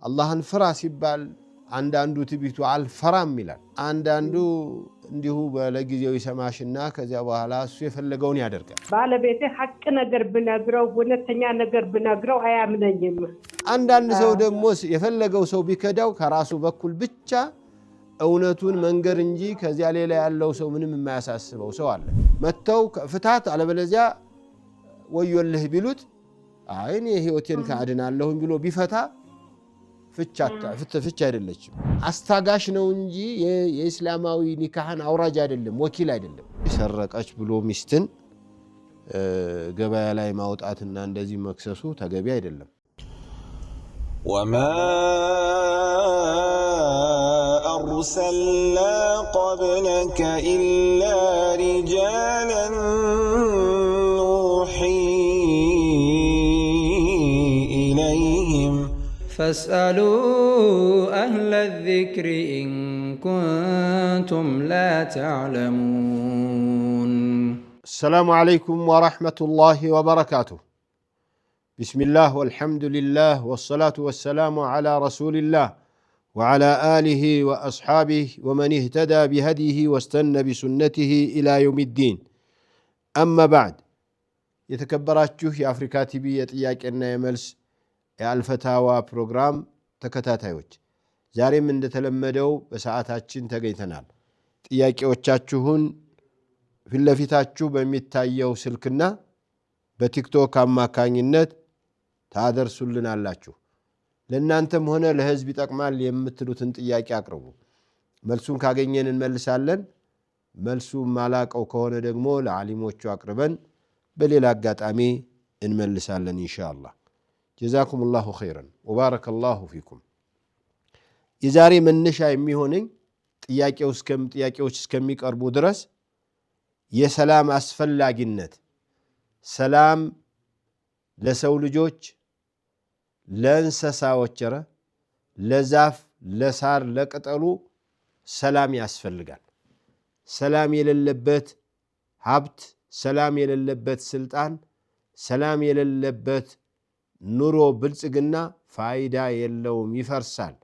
አላህን ፍራ ሲባል አንዳንዱ ትቢቱ አልፈራም ይላል አንዳንዱ እንዲሁ በለጊዜው ይሰማሽና ከዚያ በኋላ እሱ የፈለገውን ያደርጋል ባለቤቴ ሐቅ ነገር ብነግረው ወነተኛ ነገር ብነግረው አያምነኝም አንዳንድ ሰው ደግሞ የፈለገው ሰው ቢከዳው ከራሱ በኩል ብቻ እውነቱን መንገር እንጂ ከዚያ ሌላ ያለው ሰው ምንም የማያሳስበው ሰው አለ መተው ፍታት አለበለዚያ ወዮልህ ቢሉት አይኔ ህይወቴን ካድናለሁ ብሎ ቢፈታ ፍቻ አይደለችም አስታጋሽ ነው እንጂ የእስላማዊ ኒካህን አውራጅ አይደለም ወኪል አይደለም ይሰረቀች ብሎ ሚስትን ገበያ ላይ ማውጣትና እንደዚህ መክሰሱ ተገቢ አይደለም وما أرسلنا قبلك إلا رجالا نوحي إليهم فاسألوا أهل الذكر إن كنتم لا تعلمون السلام عليكم ورحمة الله وبركاته بسم الله والحمد لله والصلاة والسلام على رسول الله وعلى آله وأصحابه ومن اهتدى بهديه واستنى بسنته إلى يوم الدين أما بعد يتكبراتشوه يا أفريكا تيبي يتياك إنا يملس የአልፈታዋ ፕሮግራም ተከታታዮች ዛሬም እንደተለመደው በሰዓታችን ተገኝተናል ጥያቄዎቻችሁን ፊትለፊታችሁ በሚታየው ስልክና በቲክቶክ አማካኝነት ታደርሱልናላችሁ ለእናንተም ሆነ ለህዝብ ይጠቅማል የምትሉትን ጥያቄ አቅርቡ መልሱን ካገኘን እንመልሳለን መልሱ ማላቀው ከሆነ ደግሞ ለዓሊሞቹ አቅርበን በሌላ አጋጣሚ እንመልሳለን ኢንሻአላህ جزاكم الله خيرا وبارك الله فيكم የዛሬ መነሻ የሚሆነኝ ጥያቄዎች እስከሚቀርቡ ድረስ የሰላም አስፈላጊነት ሰላም ለሰው ልጆች ለእንስሳዎች ለዛፍ ለሳር ለቅጠሉ ሰላም ያስፈልጋል ሰላም የሌለበት ሀብት ሰላም የሌለበት ስልጣን ሰላም የሌለበት ኑሮ ብልጽግና ፋይዳ የለውም ይፈርሳል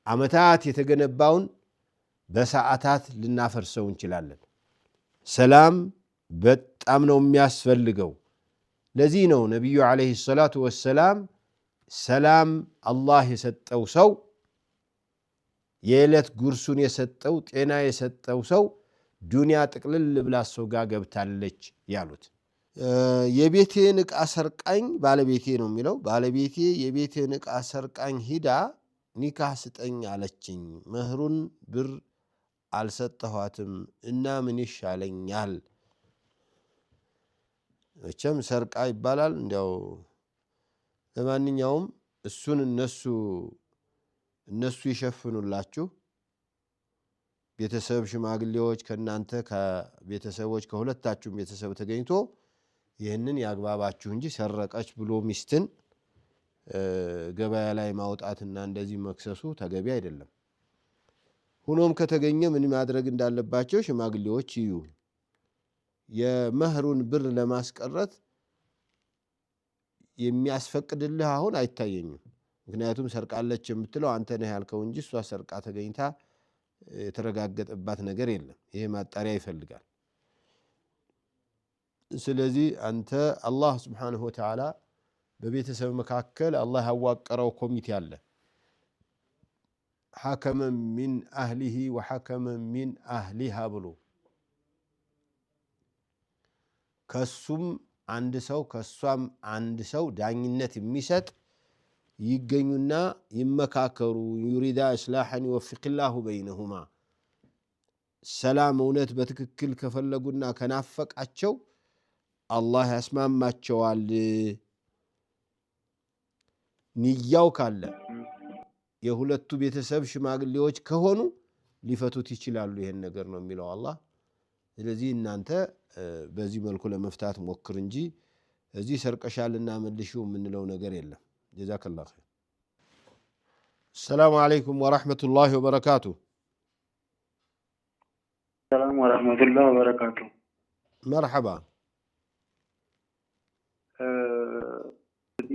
አመታት የተገነባውን በሰዓታት ልናፈርሰው እንችላለን ሰላም በጣም ነው የሚያስፈልገው ለዚህ ነው ነብዩ አለይሂ ሰላቱ ወሰላም ሰላም አላህ የሰጠው ሰው የዕለት ጉርሱን የሰጠው ጤና የሰጠው ሰው ዱንያ ጥቅልል ብላ ሰው ጋር ገብታለች ያሉት የቤቴን ዕቃ ሰርቃኝ ባለቤቴ ነው የሚለው ባለቤቴ የቤቴን ዕቃ ሰርቃኝ ሂዳ ኒካህ ስጠኝ አለችኝ መህሩን ብር አልሰጠኋትም እና ምን ይሻለኛል እቸም ሰርቃ ይባላል እንዲያው ለማንኛውም እሱን እነሱ ይሸፍኑላችሁ ቤተሰብ ሽማግሌዎች ከናንተ ከቤተሰቦች ከሁለታችሁም ቤተሰብ ተገኝቶ ይህንን ያግባባችሁ እንጂ ሰረቀች ብሎ ሚስትን ገበያ ላይ ማውጣትና እንደዚህ መክሰሱ ተገቢ አይደለም ሆኖም ከተገኘ ምን ማድረግ እንዳለባቸው ሽማግሌዎች ይዩ የመህሩን ብር ለማስቀረት የሚያስፈቅድልህ አሁን አይታየኝም ምክንያቱም ሰርቃለች የምትለው አንተ ነህ ያልከው እንጂ እሷ ሰርቃ ተገኝታ የተረጋገጠባት ነገር የለም ይሄ ማጣሪያ ይፈልጋል ስለዚህ አንተ አላህ Subhanahu Wa Ta'ala በቤተሰብ መካከል አላህ ያዋቀረው ኮሚቴ አለ حكم من أهله وحكم من أهلها ብሎ ከሱም አንድ ሰው ከሷም አንድ ሰው ዳኝነት የሚሰጥ ይገኙና ይመካከሩ يريد إصلاحا يوفق الله بينهما ሰላም እውነት በትክክል ከፈለጉና ከናፈቃቸው አላህ ያስማማቸዋል ንያው ካለ የሁለቱ ቤተሰብ ሽማግሌዎች ከሆኑ ሊፈቱት ይችላሉ ይሄን ነገር ነው የሚለው አላህ ስለዚህ እናንተ በዚህ መልኩ ለመፍታት ሞክር እንጂ እዚህ ሰርቀሻልና መልሽው ምንለው ነገር የለም ጀዛከላሁ ኸይር السلام عليكم ورحمة الله وبركاته السلام ورحمة الله وبركاته مرحبا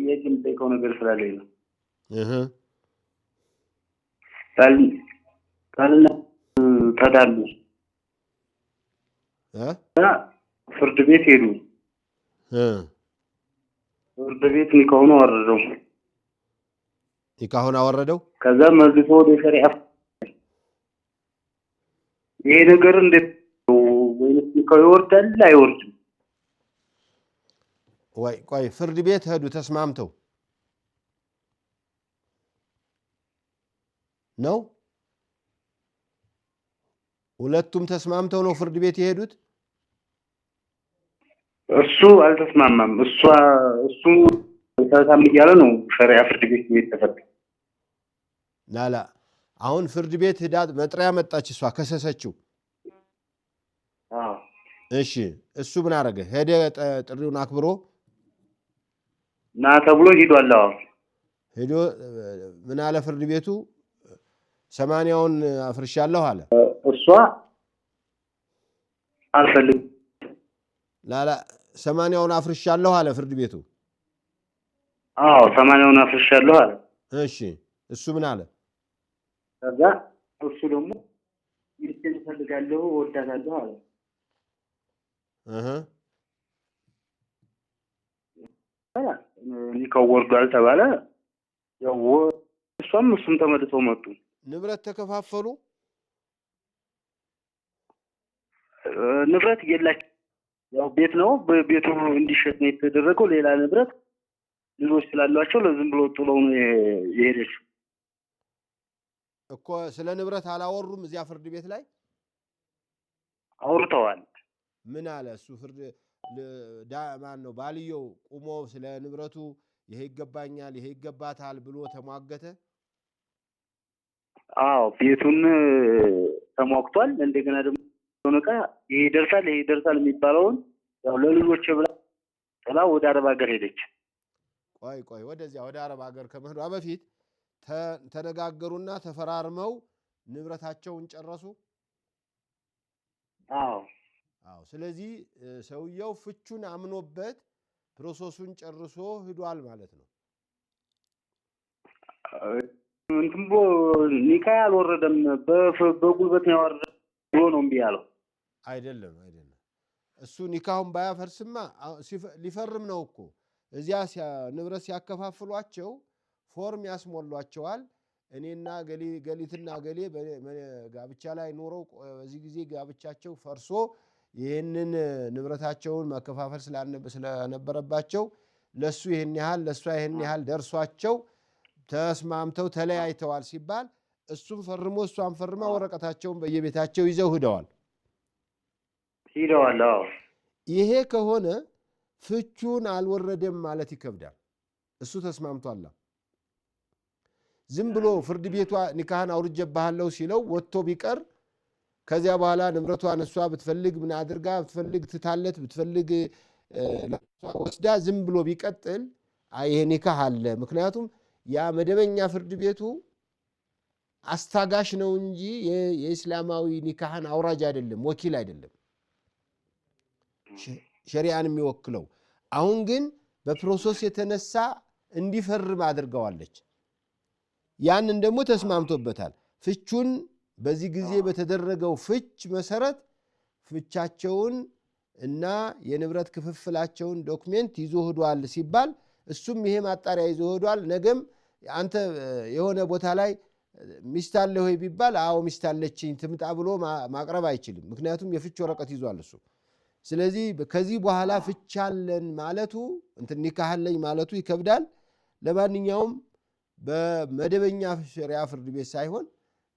يجب تكون غير سلالي ባልና ተዳሉ ፍርድ ቤት ሄዱ። ፍርድ ቤት ኒካሁን አወረደው። ኒካሁን አወረደው። ከዛ መልሶ ወደ ሸሪዓ ይሄ ነገር እንዴት ወይስ ኒካው ይወርዳል አይወርድም? ቆይ ፍርድ ቤት ሄዱ ተስማምተው ነው? ሁለቱም ተስማምተው ነው ፍርድ ቤት የሄዱት? እሱ አልተስማማም። እሱ ተሳም እያለ ነው ሸሪዓ ፍርድ ቤት የተፈታ። ላላ አሁን ፍርድ ቤት ሄዳ መጥሪያ መጣች፣ እሷ ከሰሰችው። እሺ እሱ ምን አደረገ? ሄደ ጥሪውን አክብሮ ና ተብሎ ሄዷል። ሄዶ ምን አለ ፍርድ ቤቱ? 80ውን አፍርሻለሁ አለ። እሷ አልፈልግም ላላ 80ውን አፍርሻለሁ አለ ፍርድ ቤቱ። 80ውን አፍርሻለሁ አለ። እሺ እሱ ምን አለ? ከዛ እሱ ደግሞ ይልከኝ ፈልጋለሁ ወዳታለሁ አለ። ኒካው ወርዷል ተባለ። ያው እሷም እሱም ተመልሰው መጡ። ንብረት ተከፋፈሉ። ንብረት የላቸው ያው ቤት ነው። በቤቱ እንዲሸጥ ነው የተደረገው። ሌላ ንብረት ልጆች ስላሏቸው ለዝም ብሎ ጥለው ነው የሄደችው እኮ። ስለ ንብረት አላወሩም እዚያ ፍርድ ቤት ላይ? አውርተዋል። ምን አለ እሱ? ፍርድ ማን ነው ባልየው ቁሞ ስለ ንብረቱ ይሄ ይገባኛል ይሄ ይገባታል ብሎ ተሟገተ? ቤቱን ተሟግቷል። እንደገና ደግሞ ሆነቃ ይሄ ይደርሳል የሚባለውን ያው ለልጆች ብላ ጥላ ወደ አረብ ሀገር ሄደች። ቆይ ወደዚያ ወደ አረብ ሀገር ከመሄዷ በፊት ተነጋገሩና ተፈራርመው ንብረታቸውን ጨረሱ። ስለዚህ ሰውየው ፍቹን አምኖበት ፕሮሰሱን ጨርሶ ሂዷል ማለት ነው። እንትምቦ ኒካ አልወረደም። በጉልበት ነው ያወረደ ብሎ ነው እምቢ ያለው። አይደለም እሱ ኒካውን ባያፈርስማ ሊፈርም ነው እኮ። እዚያ ንብረት ሲያከፋፍሏቸው ፎርም ያስሞሏቸዋል። እኔና ገሊትና ገሌ ጋብቻ ላይ ኖረው በዚህ ጊዜ ጋብቻቸው ፈርሶ ይህንን ንብረታቸውን መከፋፈል ስለነበረባቸው ለሱ ይህን ያህል ለሷ ይህን ያህል ደርሷቸው ተስማምተው ተለያይተዋል ሲባል እሱም ፈርሞ እሷም ፈርማ ወረቀታቸውን በየቤታቸው ይዘው ሂደዋል። ይሄ ከሆነ ፍቹን አልወረደም ማለት ይከብዳል። እሱ ተስማምቷል። ዝም ብሎ ፍርድ ቤቷ ኒካህን አውርጀብሃለሁ ሲለው ወጥቶ ቢቀር ከዚያ በኋላ ንብረቷን እሷ ብትፈልግ ምን አድርጋ ብትፈልግ ትታለት ብትፈልግ ወስዳ ዝም ብሎ ቢቀጥል ይሄ ኒካህ አለ። ምክንያቱም ያ መደበኛ ፍርድ ቤቱ አስታጋሽ ነው እንጂ የእስላማዊ ኒካህን አውራጅ አይደለም፣ ወኪል አይደለም ሸሪዓን የሚወክለው። አሁን ግን በፕሮሰስ የተነሳ እንዲፈርም አድርገዋለች። ያንን ደግሞ ተስማምቶበታል። ፍቹን በዚህ ጊዜ በተደረገው ፍች መሰረት ፍቻቸውን እና የንብረት ክፍፍላቸውን ዶክሜንት ይዞ ሄዷል ሲባል እሱም ይሄ ማጣሪያ ይዞ ሄዷል። ነገም አንተ የሆነ ቦታ ላይ ሚስት አለ ወይ ቢባል አዎ ሚስት አለችኝ ትምጣ ብሎ ማቅረብ አይችልም። ምክንያቱም የፍች ወረቀት ይዟል እሱ። ስለዚህ ከዚህ በኋላ ፍቻለን ማለቱ ኒካህ አለኝ ማለቱ ይከብዳል። ለማንኛውም በመደበኛ ሸሪዓ ፍርድ ቤት ሳይሆን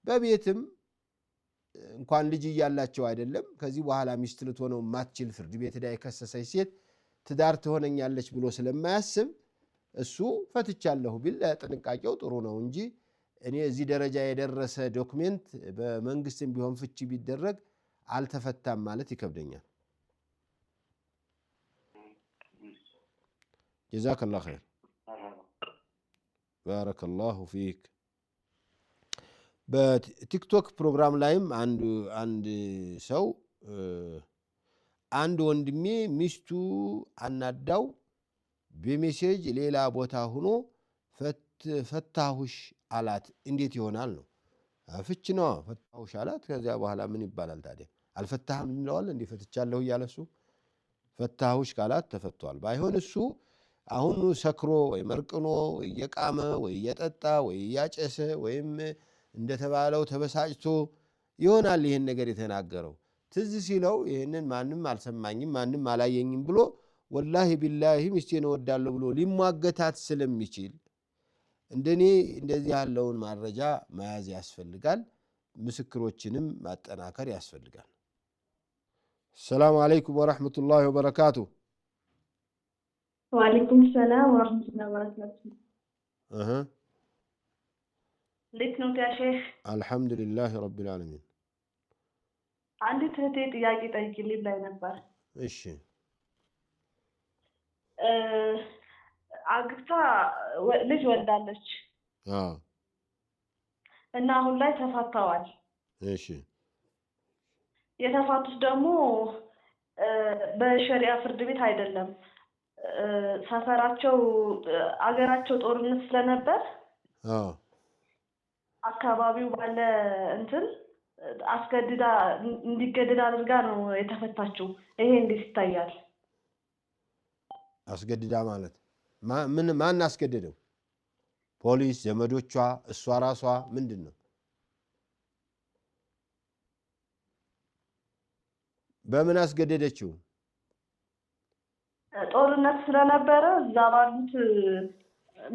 በቤትም እንኳን ልጅ እያላቸው አይደለም ከዚህ በኋላ ሚስት ልትሆነው ማትችል ፍርድ ቤት ሄዳ የከሰሰች ሴት ትዳር ትሆነኛለች ብሎ ስለማያስብ እሱ ፈትቻለሁ ቢል ለጥንቃቄው ጥሩ ነው እንጂ እኔ እዚህ ደረጃ የደረሰ ዶክሜንት በመንግስትም ቢሆን ፍቺ ቢደረግ አልተፈታም ማለት ይከብደኛል። ጀዛከላሁ ኸይር ባረከላሁ ፊክ። በቲክቶክ ፕሮግራም ላይም አንድ ሰው አንድ ወንድሜ ሚስቱ አናዳው በሜሴጅ ሌላ ቦታ ሆኖ ፈታሁሽ አላት እንዴት ይሆናል ነው ፍች ነው ፈታሁሽ አላት ከዚያ በኋላ ምን ይባላል ታዲያ አልፈታህም እንለዋለን እንዴ ፈትቻለሁ እያለሱ ፈታሁሽ ካላት ተፈቷል ባይሆን እሱ አሁን ሰክሮ ወይ መርቅኖ ወይ የቃመ ወይ የጠጣ ወይ ያጨሰ ወይም እንደተባለው ተበሳጭቶ ይሆናል ይሄን ነገር የተናገረው ትዝ ሲለው ይሄንን ማንም አልሰማኝም ማንም አላየኝም ብሎ ወላሂ ቢላሂ ሚስቴን እወዳለሁ ብሎ ሊሟገታት ስለሚችል እንደኔ እንደዚህ ያለውን ማረጃ መያዝ ያስፈልጋል ምስክሮችንም ማጠናከር ያስፈልጋል السلام عليكم ورحمة الله وبركاته وعليكم السلام ورحمة الله وبركاته ليك نوت يا شيخ الحمد لله رب العالمين عندي تهتي ጥያቄ ጠይቂልኝ ላይ ነበር እሺ አግብታ ልጅ ወልዳለች እና አሁን ላይ ተፋተዋል እሺ የተፋቱት ደግሞ በሸሪዓ ፍርድ ቤት አይደለም ሰፈራቸው አገራቸው ጦርነት ስለነበር አካባቢው ባለ እንትን አስገድዳ እንዲገደድ አድርጋ ነው የተፈታችው ይሄ እንዴት ይታያል አስገድዳ ማለት ማን አስገደደው ፖሊስ ዘመዶቿ እሷ ራሷ ምንድነው በምን አስገደደችው ጦርነት ስለነበረ እዛ ባሉት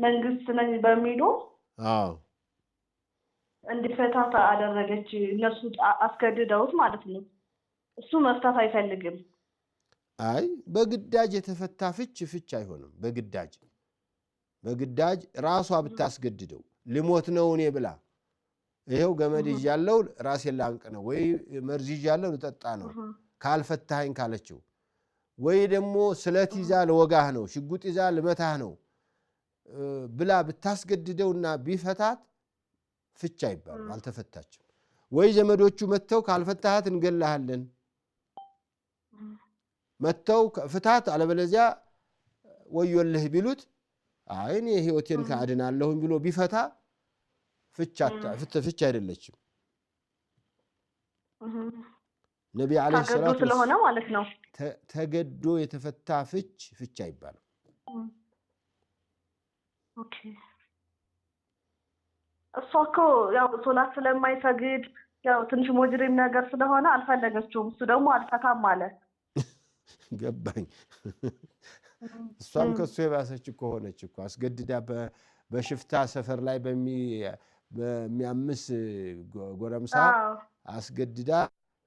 መንግስት ነኝ በሚሉ እንዲፈታታ አደረገች እነሱ አስገድደውት ማለት ነው እሱ መፍታት አይፈልግም አይ በግዳጅ የተፈታ ፍች አይሆንም በግዳጅ ራሷ ብታስገድደው ልሞት ነው እኔ ብላ ይሄው ገመድ ይያለው ራሴን ላንቅ ነው ወይ መርዝ ይያለው ልጠጣ ነው ካልፈታኸኝ ካለችው ወይ ደግሞ ስለት ይዛ ለወጋህ ነው ሽጉጥ ይዛ ለመታህ ነው ብላ ብታስገድደውና ቢፈታት ፍቻ ይባላል አልተፈታችም ወይ ዘመዶቹ መተው ካልፈታሃት እንገላሃለን መተው ፍታት አለበለዚያ ወዮልህ ቢሉት አይኔ ህይወቴን ካድናለሁኝ ብሎ ቢፈታ ፍቻ አይደለችም ነቢ አለይሂ ሰላቱ ስለሆነ ማለት ነው ተገዶ የተፈታ ፍቻ ይባላል ኦኬ እሷኮ ያው ሶላት ስለማይሰግድ ያው ትንሽ ሞጅሪም ነገር ስለሆነ አልፈለገችውም እሱ ደግሞ አልፈታም ማለት ገባኝ እሷም ከሱ የባሰች እኮ ሆነች እኮ አስገድዳ በሽፍታ ሰፈር ላይ በሚያምስ ጎረምሳ አስገድዳ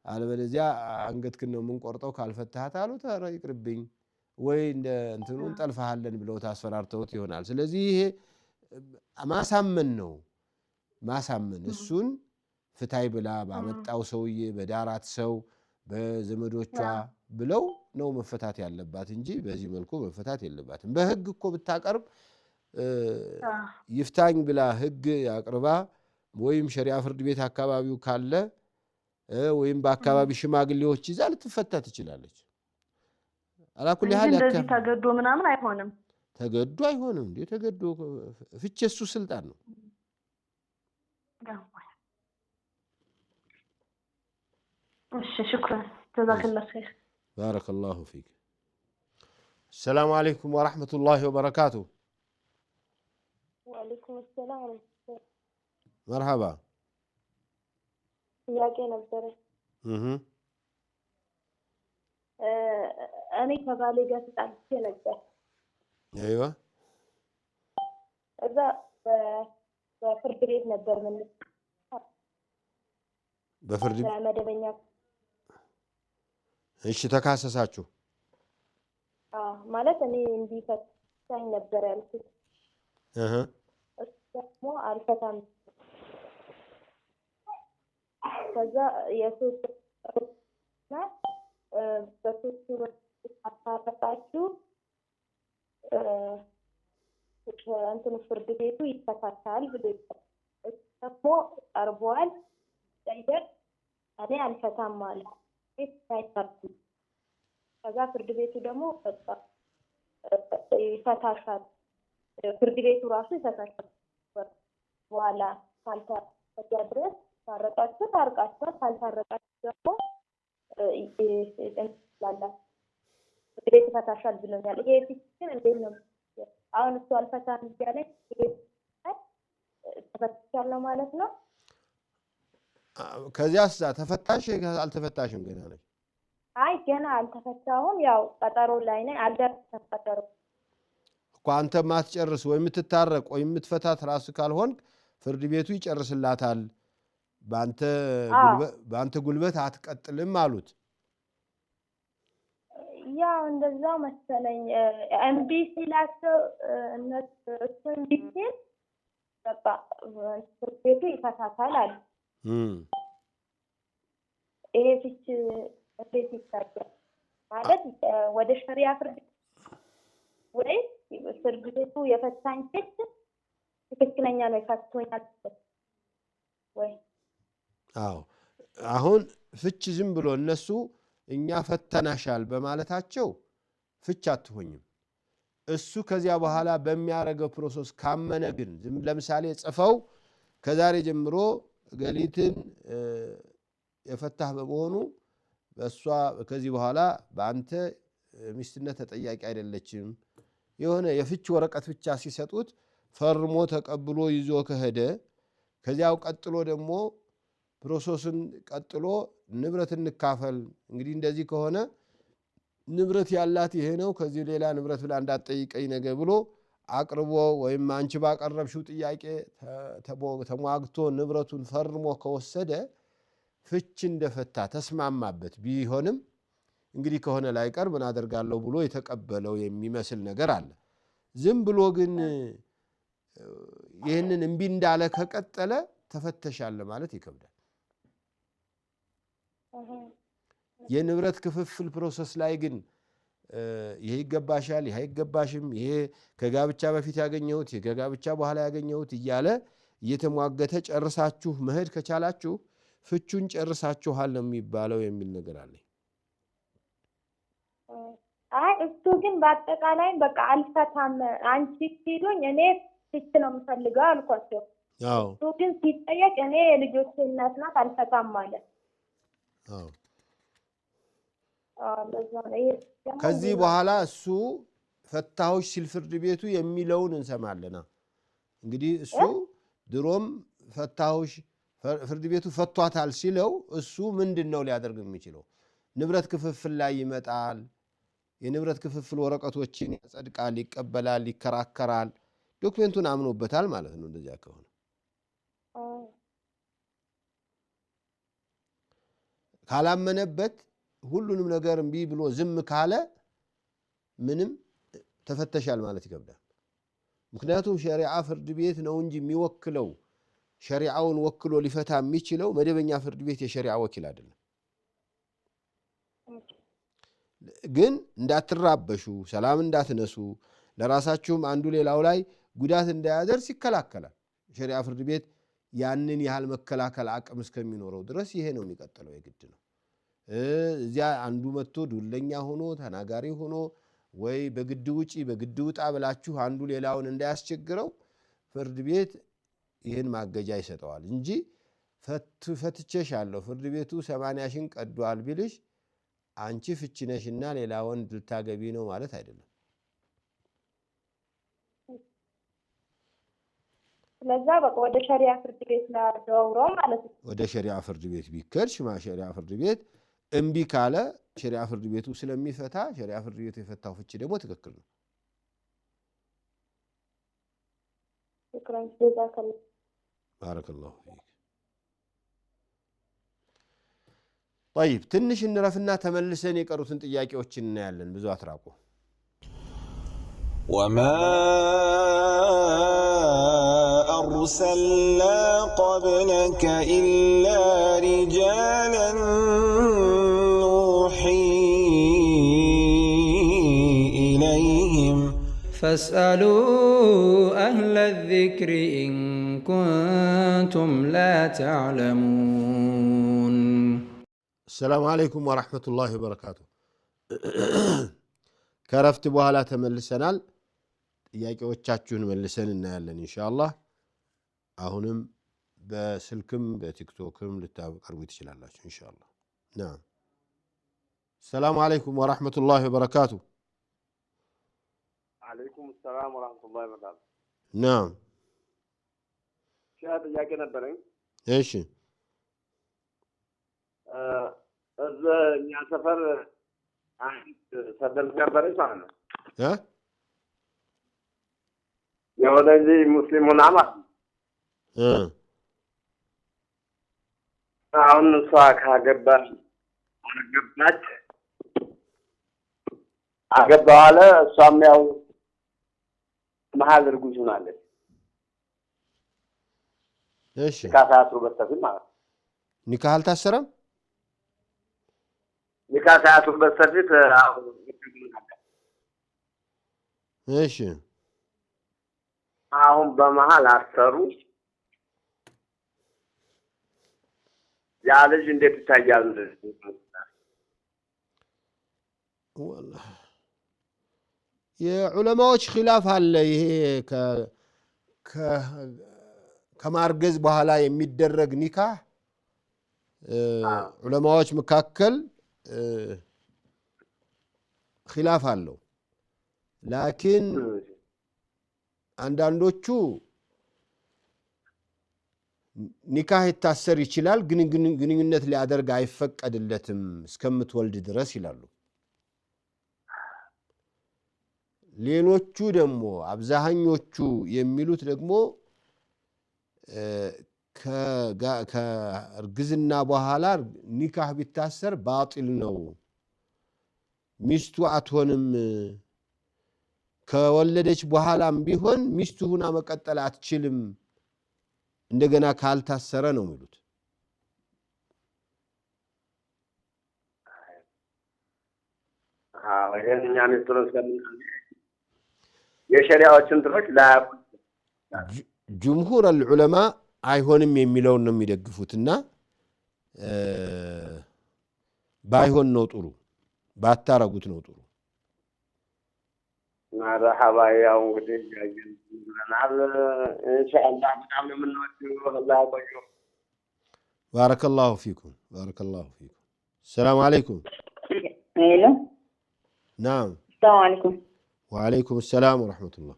አለበለዚያ አንገትክን ነው ምን ቆርጠው ካልፈታሃት አሉት ኧረ ይቅርብኝ ወይ እንደ እንትኑን ጠልፈሃለን ብለው ታስፈራርተውት ይሆናል ስለዚህ ይሄ ማሳመን ነው ማሳመን እሱን ፍታይ ብላ ባመጣው ሰውዬ በዳራት ሰው በዘመዶቿ ብለው ነው መፈታት ያለባት እንጂ በዚህ መልኩ መፈታት የለባትም በህግ እኮ ብታቀርብ ይፍታኝ ብላ ህግ ያቅርባ ወይም ሸሪዓ ፍርድ ቤት አካባቢው ካለ ወይም በአካባቢ ሽማግሌዎች ይዛ ልትፈታ ትችላለች አላኩል ያህል እንደዚህ ተገዶ ምናምን አይሆንም ተገዶ አይሆንም እንዴ ተገዶ ፍቼሱ ስልጣን ነው እሺ شكرا جزاك الله خير بارك الله فيك السلام عليكم ورحمة الله وبركاته وعليكم السلام ورحمة الله مرحبا ጥያቄ ነበረ እኔ ከባሌ ጋር ተጣልቼ ነበር አይዋ እዛ በፍርድ ቤት ነበር ምን በፍርድ መደበኛ እሺ ተካሰሳችሁ ማለት እኔ እንዲፈታኝ ነበር ያልኩት እሱ ደግሞ አልፈታም ከዛ የሶስት በሶስት አታረቃችሁ እንትን ፍርድ ቤቱ ይፈታታል ብሎ ደግሞ ቀርቧል ጠይቅ እኔ አልፈታም ማለት ቤት ሳይፈቱ ከዛ ፍርድ ቤቱ ደግሞ ይፈታሻል ፍርድ ቤቱ ራሱ ይፈታሻል በኋላ ካልተፈታ ድረስ ታረቃችሁ ታርቃችሁ ካልታረቃችሁ ደግሞ እንላለን ቤት ፈታሻል ብሎኛል። ይሄ ፊክሽን እንዴት ነው? አሁን እሱ አልፈታም እያለኝ ተፈትቻለሁ ማለት ነው። ከዚያስ ተፈታሽ አልተፈታሽም ገና ነሽ? አይ ገና አልተፈታሁም። ያው ቀጠሮ ላይ ነኝ። አልደረሰም ቀጠሮ እኮ አንተ ማትጨርስ ወይ የምትታረቅ ወይ የምትፈታት ራስ ካልሆን ፍርድ ቤቱ ይጨርስላታል። በአንተ ጉልበት አትቀጥልም አሉት። ያው እንደዛው መሰለኝ። እምቢ ሲላቸው እሱ እምቢ ሲል በቃ ፍርድ ቤቱ ይፈታታል አሉ። ይሄ ፍች እንዴት ይታያል ማለት ወደ ሸሪዓ ፍርድ ወይ ፍርድ ቤቱ የፈታኝ ፍች ትክክለኛ ነው ይፈቶኛል ወይ? አዎ አሁን ፍች ዝም ብሎ እነሱ እኛ ፈተናሻል በማለታቸው ፍች አትሆኝም። እሱ ከዚያ በኋላ በሚያረገው ፕሮሰስ ካመነ ግን ለምሳሌ ጽፈው ከዛሬ ጀምሮ ገሊትን የፈታህ በመሆኑ በእሷ ከዚህ በኋላ በአንተ ሚስትነት ተጠያቂ አይደለችም የሆነ የፍች ወረቀት ብቻ ሲሰጡት ፈርሞ ተቀብሎ ይዞ ከሄደ ከዚያው ቀጥሎ ደግሞ ፕሮሰስን ቀጥሎ ንብረት እንካፈል እንግዲህ እንደዚህ ከሆነ ንብረት ያላት ይሄ ነው ከዚህ ሌላ ንብረት ብላ እንዳትጠይቀኝ ነገ ብሎ አቅርቦ ወይም አንቺ ባቀረብሽው ጥያቄ ተሟግቶ ንብረቱን ፈርሞ ከወሰደ ፍች እንደፈታ ተስማማበት ቢሆንም እንግዲህ ከሆነ ላይቀር ምን አደርጋለሁ ብሎ የተቀበለው የሚመስል ነገር አለ። ዝም ብሎ ግን ይህንን እምቢ እንዳለ ከቀጠለ ተፈተሻለ ማለት ይከብዳል። የንብረት ክፍፍል ፕሮሰስ ላይ ግን ይሄ ይገባሻል፣ ይሄ አይገባሽም፣ ይሄ ከጋብቻ በፊት ያገኘሁት፣ ይሄ ከጋብቻ በኋላ ያገኘሁት እያለ እየተሟገተ ጨርሳችሁ መሄድ ከቻላችሁ ፍቹን ጨርሳችኋል ነው የሚባለው የሚል ነገር አለ። አይ እሱ ግን በአጠቃላይ በቃ አልፈታም አንቺ ሲሉኝ እኔ ፍች ነው የምፈልገው አልኳቸው። እሱ ግን ሲጠየቅ እኔ የልጆቼ እናት ናት አልፈታም ማለት። ከዚህ በኋላ እሱ ፈታዎች ሲል ፍርድ ቤቱ የሚለውን እንሰማለና እንግዲህ እሱ ድሮም ፈታዎች ፍርድ ቤቱ ፈቷታል ሲለው እሱ ምንድነው ሊያደርግ የሚችለው? ንብረት ክፍፍል ላይ ይመጣል። የንብረት ክፍፍል ወረቀቶችን ያጸድቃል፣ ይቀበላል፣ ይከራከራል። ዶክመንቱን አምኖበታል ማለት ነው። እንደዚያ ከሆነ ካላመነበት ሁሉንም ነገር እምቢ ብሎ ዝም ካለ ምንም ተፈተሻል ማለት ይከብዳል። ምክንያቱም ሸሪዓ ፍርድ ቤት ነው እንጂ የሚወክለው ሸሪዓውን ወክሎ ሊፈታ የሚችለው መደበኛ ፍርድ ቤት የሸሪዓ ወኪል አይደለም። ግን እንዳትራበሹ፣ ሰላም እንዳትነሱ፣ ለራሳችሁም አንዱ ሌላው ላይ ጉዳት እንዳያደርስ ይከላከላል። ሸሪዓ ፍርድ ቤት ያንን ያህል መከላከል አቅም እስከሚኖረው ድረስ ይሄ ነው የሚቀጥለው፣ የግድ ነው። እዚያ አንዱ መጥቶ ዱለኛ ሆኖ ተናጋሪ ሆኖ ወይ በግድ ውጪ በግድ ውጣ ብላችሁ አንዱ ሌላውን እንዳያስቸግረው ፍርድ ቤት ይህን ማገጃ ይሰጠዋል እንጂ ፈትቼሻለሁ ፍርድ ቤቱ 80ሺን ቀዷል ቢልሽ አንቺ ፍቺ ነሽና ሌላ ወንድ ልታገቢ ነው ማለት አይደለም። ስለዛ በቃ ወደ ሸሪዓ ፍርድ ቤት ላደውሮ ማለት ነው። ወደ ሸሪዓ ፍርድ ቤት ቢከድሽ ሸሪዓ ፍርድ ቤት እምቢ ካለ ሸሪዓ ፍርድ ቤቱ ስለሚፈታ ሸሪዓ ፍርድ ቤቱ የፈታው ፍቺ ደግሞ ትክክል ነው። ባረከላሁ ፊክ። طيب ትንሽ እንረፍና ተመልሰን የቀሩትን ጥያቄዎች እናያለን። ብዙ አትራቁ። وما أرسلنا قبلك إلا رجالا نوحي إليهم فاسألوا أهل الذكر إن كنتم لا تعلمون. السلام عليكم ورحمة الله وبركاته. ከረፍት በኋላ ተመልሰናል። ጥያቄዎቻችሁን መልሰን እናያለን ኢንሻአላህ። አሁንም በስልክም በቲክቶክም ልታቀርቡ ትችላላችሁ ኢንሻአላህ نعم السلام عليكم ورحمة الله وبركاته عليكم السلام ورحمة الله وبركاته نعم شهادة جاكي نبرين ايش يا سفر سفر نبرين صحنا ها يا ولدي مسلمون عمل አሁን እሷ አገባች አገባው አለ እሷም ያው መሀል እርጉዝ ሆናለች እሺ ካሳቱ በስተፊት ማለት ኒካህ አልታሰረም ካሳቱ በስተፊት እሺ አሁን በመሀል አሰሩ ያ ልጅ እንዴት ይታያል والله የዑለማዎች ኺላፍ አለ ይሄ ከማርገዝ በኋላ የሚደረግ ኒካህ ዑለማዎች መካከል ኺላፍ አለው ላኪን አንዳንዶቹ ኒካህ ይታሰር ይችላል ግን ግንኙነት ሊያደርግ አይፈቀድለትም እስከምትወልድ ድረስ ይላሉ ሌሎቹ ደግሞ አብዛኞቹ የሚሉት ደግሞ ከእርግዝና በኋላ ኒካህ ቢታሰር ባጢል ነው ሚስቱ አትሆንም ከወለደች በኋላም ቢሆን ሚስቱ ሆና መቀጠል አትችልም እንደገና ካልታሰረ ነው የሚሉት ይሄንኛ ሚስጥሩን ስለምን የሸሪዓዎችን ትሮች ላያቁ ጅምሁር العلماء አይሆንም የሚለውን ነው የሚደግፉትና ባይሆን ነው ጥሩ ባታረጉት ነው ጥሩ مرحبا يا ولدي ان شاء الله بتعم من الله يبارك بارك الله فيكم بارك الله فيكم السلام عليكم الو نعم السلام عليكم وعليكم السلام ورحمة الله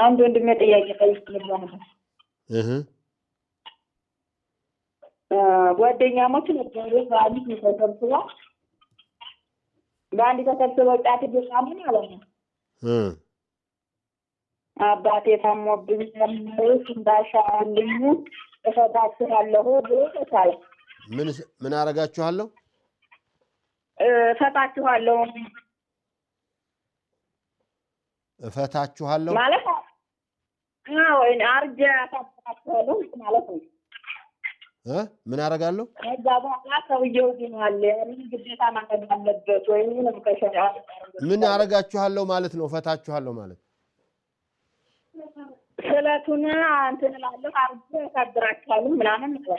አንድ ወንድሜ ጥያቄ ጠይቄልህ ጓደኛሞች ነበሩ በአንድ ተሰብስበው ጫት ይደሳሉ ማለት ነው አባቴ ታሞብኝ ተምሮስ እንዳሻልኝ እፈታችኋለሁ ብሎ ተሳለ ምን አረጋችኋለሁ እፈታችኋለሁ ማለት ወይ አርጃ ታጣጣለው ማለት ነው ምን አረጋለሁ እዛ በኋላ ሰውየው ዲኗል ምን ግዴታ ማድረግ አለበት ወይ ምን ከሸሪዓ ምን አረጋችኋለሁ ማለት ነው እፈታችኋለሁ ማለት ስለቱና እንትን እላለሁ አርጄ አሳድራችኋለሁ ምናምን ነው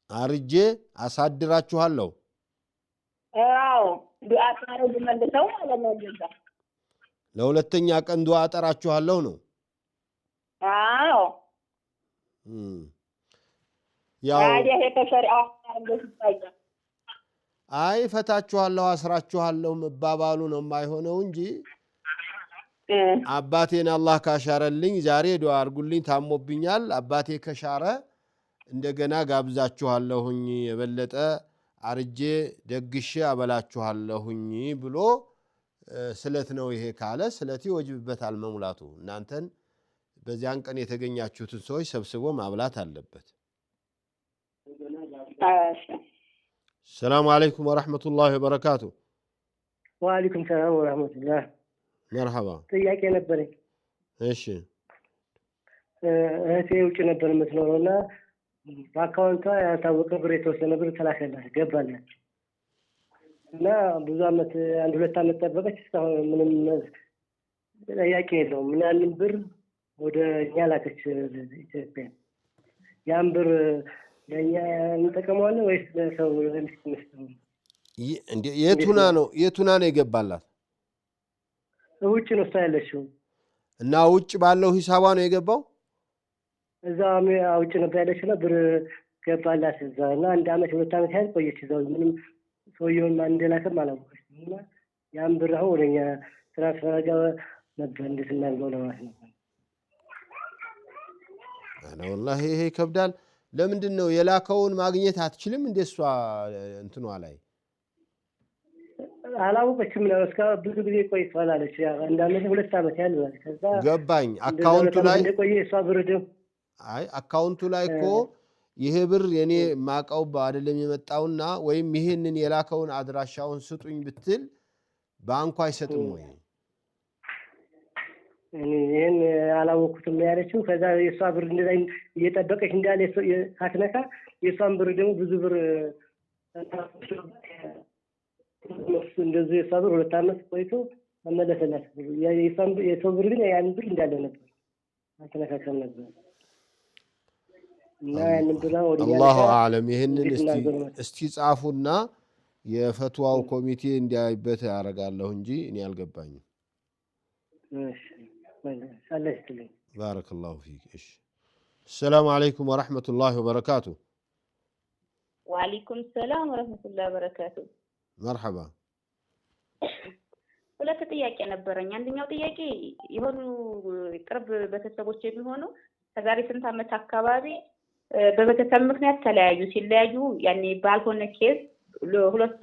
አርጄ አሳድራችኋለሁ አዎ ዱዓ ታረግ መልሰው ማለት ነው እንደዛ ለሁለተኛ ቀን ዱዓ አጠራችኋለሁ ነው አዎ ያው ታዲያ የተሸሪዓ እንደዚህ ታይቷል አይ ፈታችኋለሁ አስራችኋለሁ መባባሉ ነው የማይሆነው እንጂ አባቴን አላህ ካሻረልኝ ዛሬ ዱዓ አርጉልኝ ታሞብኛል አባቴ ከሻረ እንደገና ጋብዛችኋለሁኝ የበለጠ አርጄ ደግሼ አበላችኋለሁኝ ብሎ ስለት ነው ይሄ ካለ ስለቲ ወጅብበታል መሙላቱ እናንተን በዚያን ቀን የተገኛችሁትን ሰዎች ሰብስቦ ማብላት አለበት السلام عليكم ورحمة الله وبركاته وعليكم السلام ورحمة الله مرحبا ጥያቄ ነበረኝ እሺ እህቴ ውጭ ነበር የምትኖረውና በአካውንቷ ያልታወቀ ብር የተወሰነ ብር ተላከላት ገባላት እና ብዙ አመት አንድ ሁለት አመት ጠበቀች እስካሁን ምንም ጥያቄ የለውም ምን ያንን ብር ወደ እኛ ላከች ኢትዮጵያ ያን ብር ለኛ እንጠቀመዋለን ወይስ ለሰው ለሚስት የቱና ነው የገባላት ውጭ ነው እሷ ያለችው እና ውጭ ባለው ሂሳቧ ነው የገባው። እዛ ውጭ ነበር ያለችው እና ብር ገባላት እዛ እና 1 ዓመት 2 ዓመት ያህል ቆየች እዛው። ምንም ሰውየውን ማን እንደላከም አላወቀችም። እና ያን ብር አሁን ወደኛ ትራንስፈር አድርጋ ነበር እንዴት እናድርገው ለማለት ነው። አና والله ይሄ ይከብዳል። ለምንድን ነው የላከውን ማግኘት አትችልም? እንደሷ እንትኗ ላይ አላወቀችም ነው። እስከ ብዙ ጊዜ ቆይቷል አለች። ያ 1 ዓመት 2 ዓመት ያህል ማለት ከዛ ገባኝ። አካውንቱ ላይ እንደቆየ እሷ ብር ደግሞ አይ አካውንቱ ላይ እኮ ይሄ ብር የኔ ማቀው አይደለም የመጣውና ወይም ይሄንን የላከውን አድራሻውን ስጡኝ ብትል ባንኩ አይሰጥም ወይ? ይሄን አላወኩትም ያለችው። ከዛ የሷ ብር እንደዛ እየጠበቀች እንዳለ ካትነካ የሷን ብር ደግሞ ብዙ ብር እንደዚህ የሷ ብር 2 ዓመት ቆይቶ መመለሰላት። የሰው ብር ግን ያን ብር እንዳለ ነበር አትነካከም ነበር። እና ያንን ብር አላሁ አዕለም። ይሄንን እስቲ ጻፉና የፈትዋው ኮሚቴ እንዲያይበት ያደርጋለሁ እንጂ እኔ አልገባኝም። እሺ الله يسلمك. بارك الله فيك. السلام عليكم ورحمة الله وبركاته. وعليكم السلام ورحمة الله وبركاته. مرحبا. ሁለት ጥያቄ ነበረኝ። አንደኛው ጥያቄ የሆኑ ቅርብ ቤተሰቦች የሚሆኑ ከዛሬ ስንት ዓመት አካባቢ በቤተሰብ ምክንያት ተለያዩ። ሲለያዩ ያኔ ባልሆነ ኬዝ ሁለቱ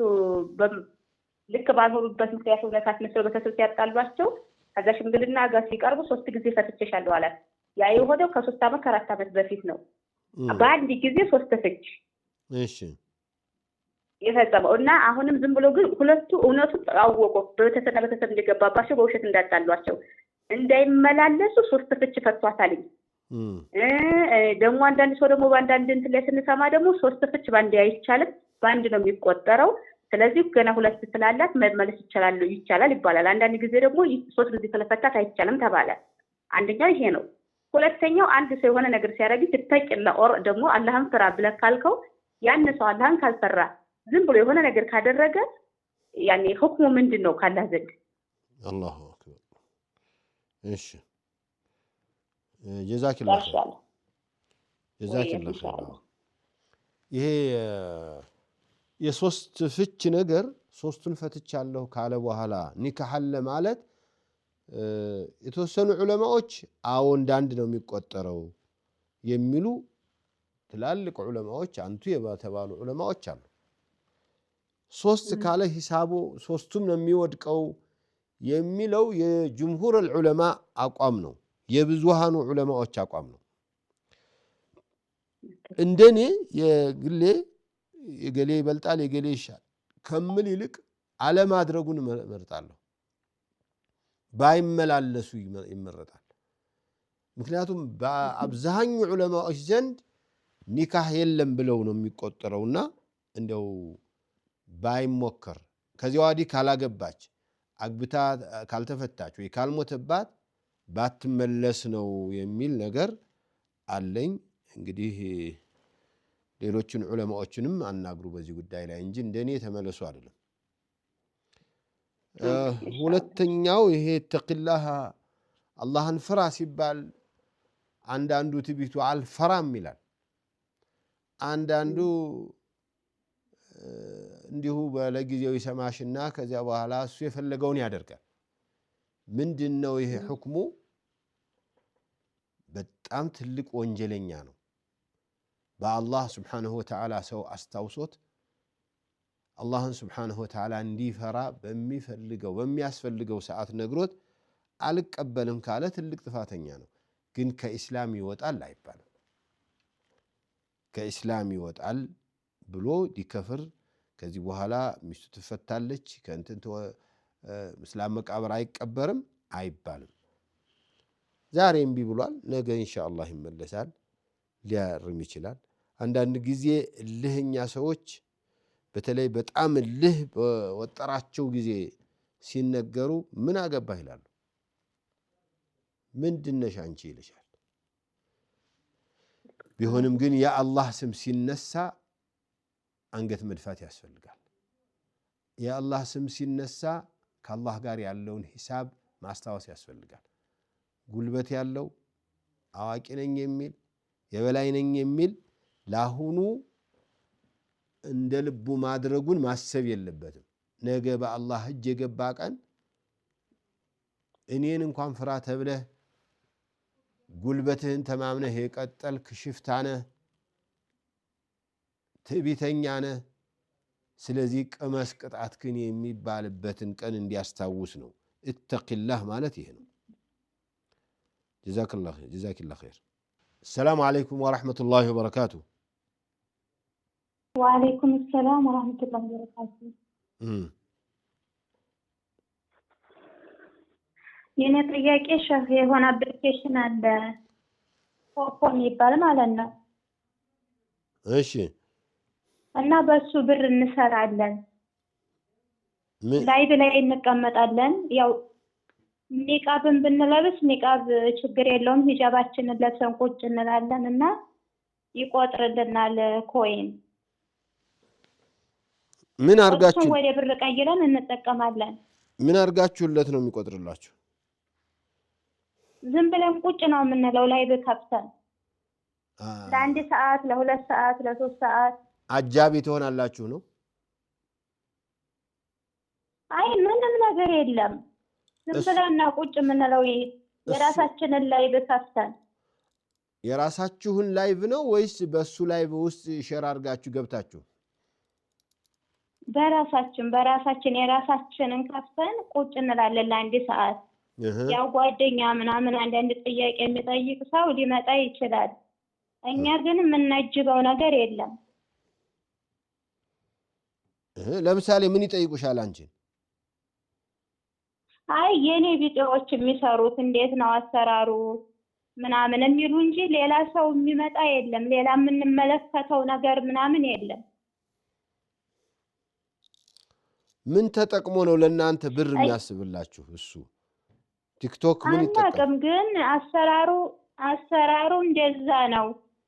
ልክ ባልሆኑበት ምክንያት ሁለታት መስለው ቤተሰብ ሲያጣሏቸው ከዛ ሽምግልና ጋር ሲቀርቡ 3 ጊዜ ፈትቼሻለሁ አላት። ያ የሆነው ከ3 ዓመት ከ4 ዓመት በፊት ነው። በአንድ ጊዜ 3 ፍች እሺ የፈጸመው እና አሁንም ዝም ብሎ ግን ሁለቱ እውነቱን አወቁ። በቤተሰብ እንደገባባቸው በውሸት እንዳጣሏቸው እንዳይመላለሱ 3 ፍች ፈቷታል። ደግሞ አንዳንድ ሰው ደግሞ በአንዳንድ እንትን ላይ ስንሰማ ደግሞ 3 ፍች ባንድ አይቻልም፣ ባንድ ነው የሚቆጠረው። ስለዚህ ገና 2 ስላላት መመለስ ይቻላል ይባላል። አንዳንድ ጊዜ ደግሞ 3 ጊዜ ስለፈታት አይቻልም ተባለ። አንደኛው ይሄ ነው። ሁለተኛው አንድ ሰው የሆነ ነገር ሲያደርግ ትተቂላ ኦር ደግሞ አላህን ፍራ ብለህ ካልከው ያን ሰው አላህን ካልፈራ ዝም ብሎ የሆነ ነገር ካደረገ ያኔ ሁክሙ ምንድነው ካላህ ዘንድ? አላሁ አክበር። እሺ ጀዛከላህ ጀዛከላህ። ይሄ የሶስት ፍች ነገር 3ቱን ፈትቻለሁ ካለ በኋላ ኒካህ አለ ማለት የተወሰኑ ዑለማዎች አዎ እንዳንድ ነው የሚቆጠረው የሚሉ ትላልቅ ዑለማዎች አንቱ የተባሉ ዑለማዎች አሉ። 3 ካለ ሂሳቡ 3ቱም ነው የሚወድቀው የሚለው የጅምሁር ዑለማ አቋም ነው፣ የብዙሃኑ ዑለማዎች አቋም ነው። እንደኔ የግሌ የገሌ ይበልጣል የገሌ ይሻል ከምል ይልቅ አለማድረጉን እመርጣለሁ። ባይመላለሱ ይመረጣል። ምክንያቱም በአብዛኛው ዑለማዎች ዘንድ ኒካህ የለም ብለው ነው የሚቆጠረውና እንደው ባይሞከር ከዚያ ወዲህ ካላገባች አግብታ ካልተፈታች ወይ ካልሞተባት ባትመለስ ነው የሚል ነገር አለኝ። እንግዲህ ሌሎችን ዑለማዎችንም አናግሩ በዚህ ጉዳይ ላይ እንጂ እንደኔ ተመለሱ አይደለም። ሁለተኛው ይሄ ተቅላህ አላህን ፍራ ሲባል አንዳንዱ ትቢቱ አልፈራም ይላል፣ አንዳንዱ እንዲሁ ለጊዜው ይሰማሽና ከዚያ በኋላ እሱ የፈለገውን ያደርጋል። ምንድነው ይሄ ሁክሙ? በጣም ትልቅ ወንጀለኛ ነው። በአላህ ስብሓንሁ ወተዓላ ሰው አስታውሶት አላህን ስብሓንሁ ወተዓላ እንዲፈራ በሚያስፈልገው ሰዓት ነግሮት አልቀበልም ካለ ትልቅ ጥፋተኛ ነው። ግን ከኢስላም ይወጣል አይባልም። ከኢስላም ይወጣል ብሎ ሊከፍር ከዚህ በኋላ ሚስቱ ትፈታለች ከእንትን እስላም መቃብር አይቀበርም አይባልም። ዛሬ እምቢ ብሏል፣ ነገ ኢንሻአላህ ይመለሳል፣ ሊያርም ይችላል። አንዳንድ ጊዜ እልህኛ ሰዎች በተለይ በጣም እልህ በወጠራቸው ጊዜ ሲነገሩ ምን አገባህ ይላሉ። ምንድነሽ አንቺ ይልሻል። ቢሆንም ግን የአላህ ስም ሲነሳ አንገት መድፋት ያስፈልጋል። የአላህ ስም ሲነሳ ከአላህ ጋር ያለውን ሂሳብ ማስታወስ ያስፈልጋል። ጉልበት ያለው አዋቂ ነኝ የሚል የበላይ ነኝ የሚል ለአሁኑ እንደ ልቡ ማድረጉን ማሰብ የለበትም። ነገ በአላህ እጅ የገባ ቀን እኔን እንኳን ፍራ ተብለህ ጉልበትህን ተማምነህ የቀጠልክ ሽፍታ ነህ፣ ትዕቢተኛ ነህ። ስለዚህ ቅመስ ቅጣትክን የሚባልበትን ቀን እንዲያስታውስ ነው። እተቂላህ ማለት ይሄ ነው። ጀዛከላህ ኸይር። السلام عليكم ورحمة الله وبركاته. وعليكم السلام ورحمة الله وبركاته. የኔ ጥያቄ ሸህ የሆነ አፕሊኬሽን አለ ፖፖ የሚባል ማለት ነው። እሺ። እና በሱ ብር እንሰራለን። ላይቭ ላይ እንቀመጣለን። ያው ኒቃብን ብንለብስ ኒቃብ ችግር የለውም፣ ሂጃባችንን ለብሰን ቁጭ እንላለን እና ይቆጥርልናል ኮይን። ምን አርጋችሁ ወደ ብር ቀይረን እንጠቀማለን። ምን አርጋችሁለት ነው የሚቆጥርላችሁ? ዝም ብለን ቁጭ ነው የምንለው ላይቭ ከፍተን ለአንድ ሰዓት፣ ለሁለት ሰዓት፣ ለሶስት ሰዓት። አጃቢ ትሆናላችሁ ነው? አይ ምንም ነገር የለም። ዝም ብለን ቁጭ የምንለው የራሳችንን ላይቭ ከፍተን። የራሳችሁን ላይቭ ነው ወይስ በሱ ላይቭ ውስጥ ሼር አድርጋችሁ ገብታችሁ? በራሳችን የራሳችንን ከፍተን ቁጭ እንላለን ለአንድ ሰዓት። ያው ጓደኛ ምናምን አንዳንድ ጥያቄ የሚጠይቅ ሰው ሊመጣ ይችላል። እኛ ግን የምናጅበው ነገር የለም። ለምሳሌ ምን ይጠይቁሻል አንቺን? አይ የኔ ቪዲዮዎች የሚሰሩት እንዴት ነው አሰራሩ ምናምን የሚሉ እንጂ ሌላ ሰው የሚመጣ የለም። ሌላ የምንመለከተው ነገር ምናምን የለም። ምን ተጠቅሞ ነው ለእናንተ ብር የሚያስብላችሁ? እሱ ቲክቶክ ምን ይጠቀም? ግን አሰራሩ እንደዛ ነው።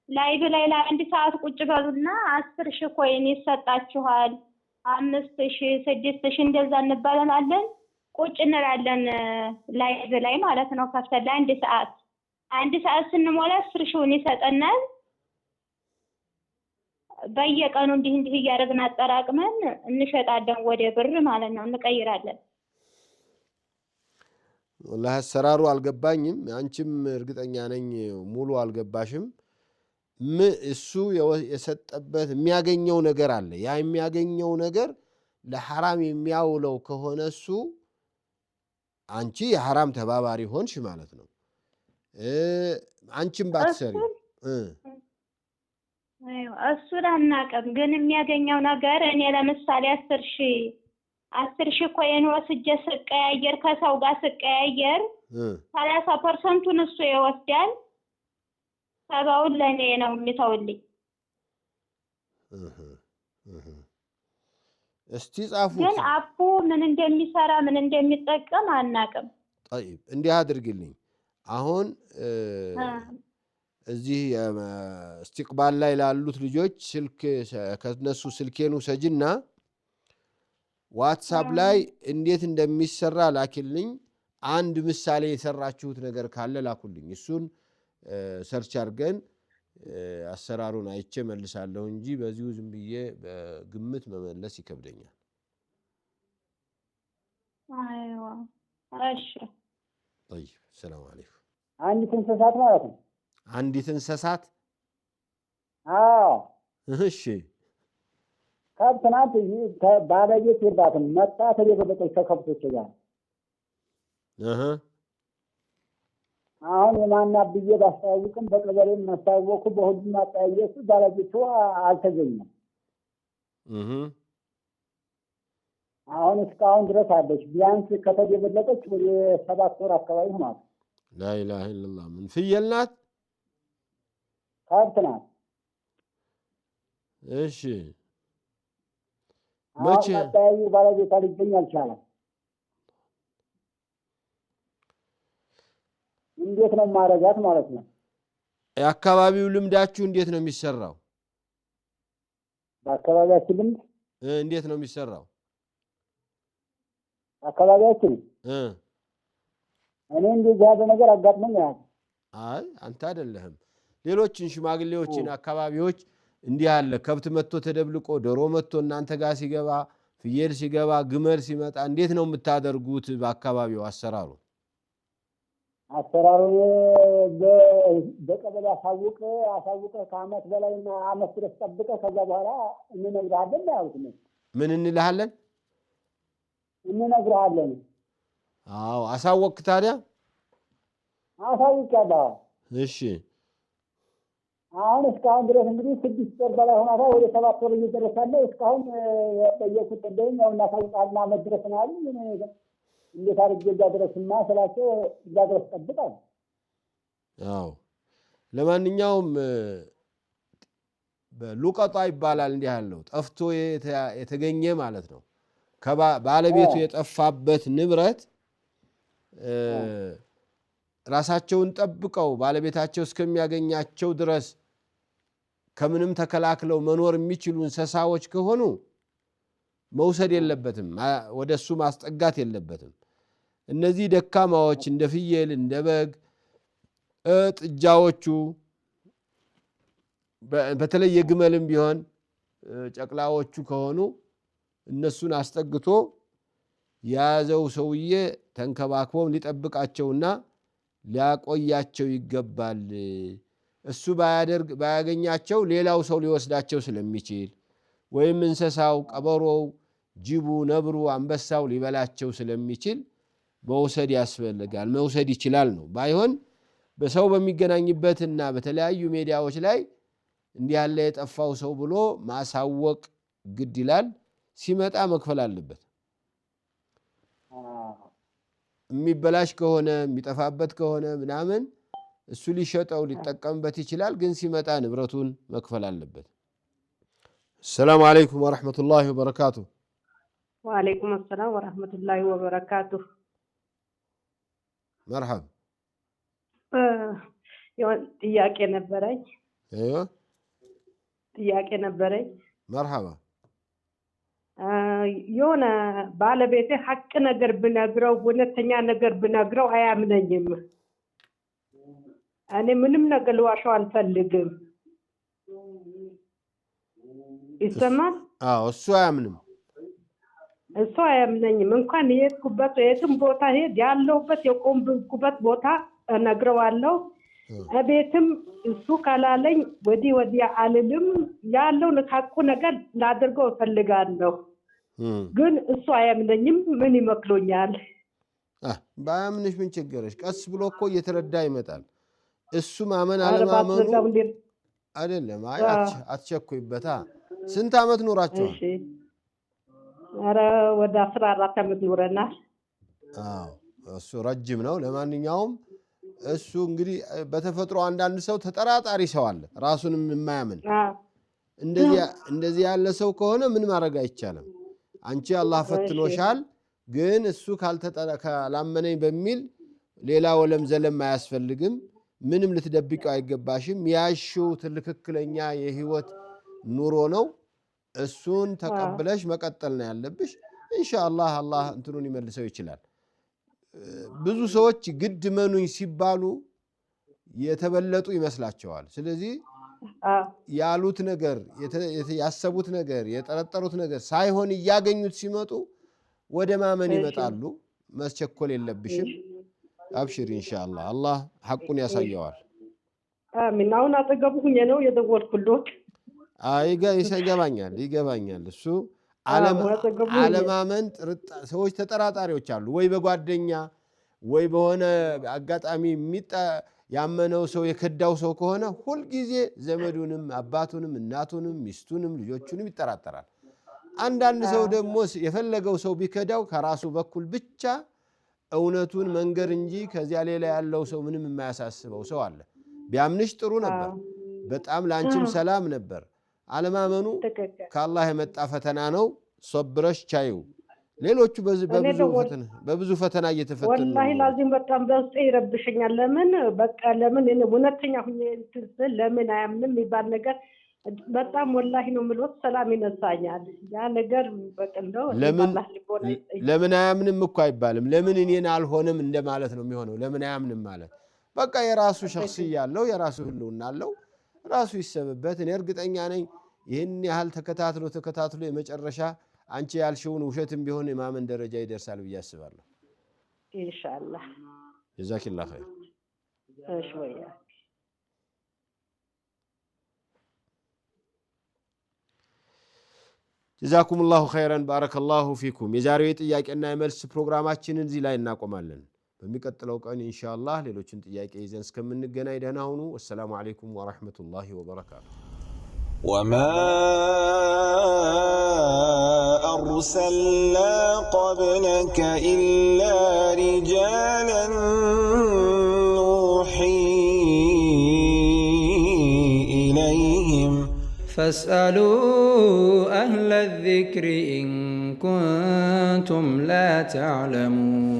ላይቭ ላይ ለአንድ ሰዓት ቁጭ በሉና 10,000 ኮይን ይሰጣችኋል፣ 5,000፣ 6,000 እንደዛ እንባላለን። ቁጭ እንላለን ላይቭ ላይ ማለት ነው። ከፍተን ለአንድ ሰዓት ስንሞላ 10,000 ይሰጠናል። በየቀኑ እንዲህ እያደረግን አጠራቅመን እንሸጣለን ወደ ብር ማለት ነው፣ እንቀይራለን። ወላሂ አሰራሩ አልገባኝም። አንቺም እርግጠኛ ነኝ ሙሉ አልገባሽም። እሱ የሰጠበት የሚያገኘው ነገር አለ። ያ የሚያገኘው ነገር ለሐራም የሚያውለው ከሆነ እሱ አንቺ የሐራም ተባባሪ ሆንሽ ማለት ነው። አንቺም ባትሰሪ እሱን አናውቅም። ግን የሚያገኘው ነገር እኔ ለምሳሌ 10,000 ኮይን ወስጄ ስቀያየር ከሰው ጋር ስቀያየር 30% እሱ ይወስዳል፣ 70% ለእኔ ነው የሚተውልኝ። እስቲ ጻፉ። ግን አፑ ምን እንደሚሰራ ምን እንደሚጠቀም አናውቅም። طيب እንዲህ አድርግልኝ። አሁን እዚህ እስቲቅባል ላይ ላሉት ልጆች ስልክ ከነሱ ስልኬን ውሰጂና ዋትስአፕ ላይ እንዴት እንደሚሰራ ላኪልኝ። አንድ ምሳሌ የሰራችሁት ነገር ካለ ላኩልኝ። እሱን ሰርች አድርገን አሰራሩን አይቼ መልሳለሁ እንጂ በዚሁ ዝም ብዬ በግምት መመለስ ይከብደኛል። አይዋ እሺ። طيب ሰላም አለይኩም። አንዲት እንስሳት ማለት ነው። አንዲት እንስሳት? አዎ። እሺ። ከብት ናት። ባለቤት የላትም። መጣ ተደበቀች ከከብቶች ጋር። አሁን የማና ብዬ ባስተዋውቅም በቀበሌም ማስተዋወቁ በሁሉም አጠያየቁ ባለቤቱ አልተገኘም። አሁን እስካሁን ድረስ አለች። ቢያንስ ከተደበለቀች ወደ 7 ወር አካባቢ ሆኗል። ላኢላሃ ኢለላህ። ምን ፍየል ናት? ከብት ናት። እሺ። መቼ አጠያዩ ባለቤቷ ሊገኝ አልቻለም። እንዴት ነው ማረጋት ማለት ነው? የአካባቢው ልምዳችሁ እንዴት ነው የሚሰራው? በአካባቢያችን ልምድ እንዴት ነው የሚሰራው? አካባቢያችን እኔ እንደዚህ ያለ ነገር አጋጥመኝ ያለ አይ አንተ አይደለህም ሌሎችን ሽማግሌዎችን አካባቢዎች እንዲህ ያለ ከብት መጥቶ ተደብልቆ ዶሮ መጥቶ እናንተ ጋር ሲገባ ፍየል ሲገባ ግመል ሲመጣ እንዴት ነው የምታደርጉት በአካባቢው አሰራሩ በቀበሌ አሳውቀ ከአመት በላይና አመት ድረስ ጠብቀ ከዛ በኋላ እንነግርሃለን ያሉት ነው ምን እንልሃለን እንነግርሃለን አዎ አሳወቅ ታዲያ አሳውቃለሁ እሺ አሁን እስካሁን ድረስ እንግዲህ 6 ወር በላይ ሆኗል ወደ 7 ወር እየደረሳለ እስካሁን የጠየቁት እንደኝ ያው እናሳውቃልና መድረስ ነው አሉ እንዴት አድርጌ እዛ ድረስማ ስላቸው እዛ ድረስ ጠብቃል አዎ ለማንኛውም በሉቀጣ ይባላል እንዲህ ያለው ጠፍቶ የተገኘ ማለት ነው ከባለቤቱ የጠፋበት ንብረት ራሳቸውን ጠብቀው ባለቤታቸው እስከሚያገኛቸው ድረስ ከምንም ተከላክለው መኖር የሚችሉ እንስሳዎች ከሆኑ መውሰድ የለበትም ወደሱ ማስጠጋት የለበትም እነዚህ ደካማዎች እንደ ፍየል እንደ በግ ጥጃዎቹ በተለይ የግመልም ቢሆን ጨቅላዎቹ ከሆኑ እነሱን አስጠግቶ ያዘው ሰውዬ ተንከባክቦም ሊጠብቃቸውና ሊያቆያቸው ይገባል እሱ ባያገኛቸው ሌላው ሰው ሊወስዳቸው ስለሚችል ወይም እንስሳው ቀበሮው ጅቡ ነብሩ አንበሳው ሊበላቸው ስለሚችል መውሰድ ያስፈልጋል መውሰድ ይችላል ነው ባይሆን በሰው በሚገናኝበትና በተለያዩ ሚዲያዎች ላይ እንዲህ ያለ የጠፋው ሰው ብሎ ማሳወቅ ግድ ይላል ሲመጣ መክፈል አለበት የሚበላሽ ከሆነ የሚጠፋበት ከሆነ ምናምን እሱ ሊሸጠው ሊጠቀምበት ይችላል ግን ሲመጣ ንብረቱን መክፈል አለበት السلام عليكم ورحمة الله وبركاته وعليكم السلام ورحمة الله وبركاته مرحبا ጥያቄ ነበረኝ ايوه ጥያቄ ነበረኝ مرحبا የሆነ ባለቤቴ ሐቅ ነገር ብነግረው እውነተኛ ነገር ብነግረው አያምነኝም እኔ ምንም ነገር ልዋሸው አልፈልግም ይሰማል አዎ እሱ አያምነኝም እንኳን የሄድኩበት የትም ቦታ ሄድ ያለሁበት የቆምኩበት ቦታ እነግረዋለሁ እቤትም እሱ ካላለኝ ወዲያ አልልም ያለውን ሐቁ ነገር ላደርገው እፈልጋለሁ ግን እሱ አያምነኝም ምን ይመክሩኛል ባያምንሽ ምን ችግርሽ ቀስ ብሎ እኮ እየተረዳ ይመጣል እሱ ማመን አለማመኑ አይደለም አይ አትቸኩይበታ ስንት አመት ኖራችሁ እሺ አረ ወደ 14 አመት ኖረናል አዎ እሱ ረጅም ነው ለማንኛውም እሱ እንግዲህ በተፈጥሮ አንዳንድ ሰው ተጠራጣሪ ሰው አለ ራሱንም የማያምን እንደዚህ ያለ ሰው ከሆነ ምን ማድረግ አይቻልም አንቺ አላህ ፈትኖሻል ግን እሱ ካላመነኝ በሚል ሌላ ወለም ዘለም አያስፈልግም ምንም ልትደብቀው አይገባሽም ያሽው ትክክለኛ የህይወት ኑሮ ነው እሱን ተቀብለሽ መቀጠል ነው ያለብሽ ኢንሻአላህ አላህ እንትኑን ይመልሰው ይችላል ብዙ ሰዎች ግድ መኑኝ ሲባሉ የተበለጡ ይመስላቸዋል ስለዚህ ያሉት ነገር ያሰቡት ነገር የጠረጠሩት ነገር ሳይሆን ያገኙት ሲመጡ ወደ ማመን ይመጣሉ መስቸኮል የለብሽም አብሽር ኢንሻአላህ አላህ ሐቁን ያሳየዋል አሚን አሁን አጠገቡኝ ነው የደወልኩልዎት ይገባኛል እሱ አለማመን ሰዎች ተጠራጣሪዎች አሉ ወይ በጓደኛ ወይ በሆነ አጋጣሚ ያመነው ሰው የከዳው ሰው ከሆነ ሁሉ ጊዜ ዘመዱንም አባቱንም እናቱንም ሚስቱንም ልጆቹንም ይጠራጠራል አንዳንድ ሰው ደግሞ የፈለገው ሰው ቢከዳው ከራሱ በኩል ብቻ እውነቱን መንገር እንጂ ከዚያ ሌላ ያለው ሰው ምንም የማያሳስበው ሰው አለ ቢያምንሽ ጥሩ ነበር በጣም ላንቺም ሰላም ነበር አለማመኑ ከአላህ የመጣ ፈተና ነው ሶብረሽ ቻዩ ሌሎቹ በብዙ ፈተና እየተፈተኑ ወላሂ ላዚም በጣም በውስጤ ይረብሽኛል ለምን እውነተኛ ሁኜ ለምን አያምንም የሚባል ነገር በጣም ወላሂ ነው የምልዎት ሰላም ይነሳኛል። ያ ነገር በቀንደው ለምን አያምንም እኮ አይባልም። ለምን እኔን አልሆነም እንደማለት ነው የሚሆነው። ለምን አያምንም ማለት በቃ የራሱ ሸخصያ ያለው የራሱ ህልውና አለው ራሱ ይሰብበት። እኔ እርግጠኛ ነኝ ይሄን ያህል ተከታትሎ የመጨረሻ አንቺ ያልሽውን ውሸትም ቢሆን የማመን ደረጃ ይደርሳል ብዬ አስባለሁ። ኢንሻአላህ ጀዛኪላህ ኸይር። እሺ ወያ ጀዛኩሙላሁ ኸይረን ባረከላሁ ፊኩም። የዛሬው የጥያቄና የመልስ ፕሮግራማችንን እዚህ ላይ እናቆማለን። በሚቀጥለው ቀን ኢንሻአላህ ሌሎችን ጥያቄ ይዘን እስከምንገናኝ ደህና ሁኑ። ወሰላሙ አለይኩም ወራህመቱላሂ ወበረካቱ። وما أرسلنا قبلك إلا رجالا نوحي إليهم فاسألوا أهل الذكر إن كنتم لا تعلمون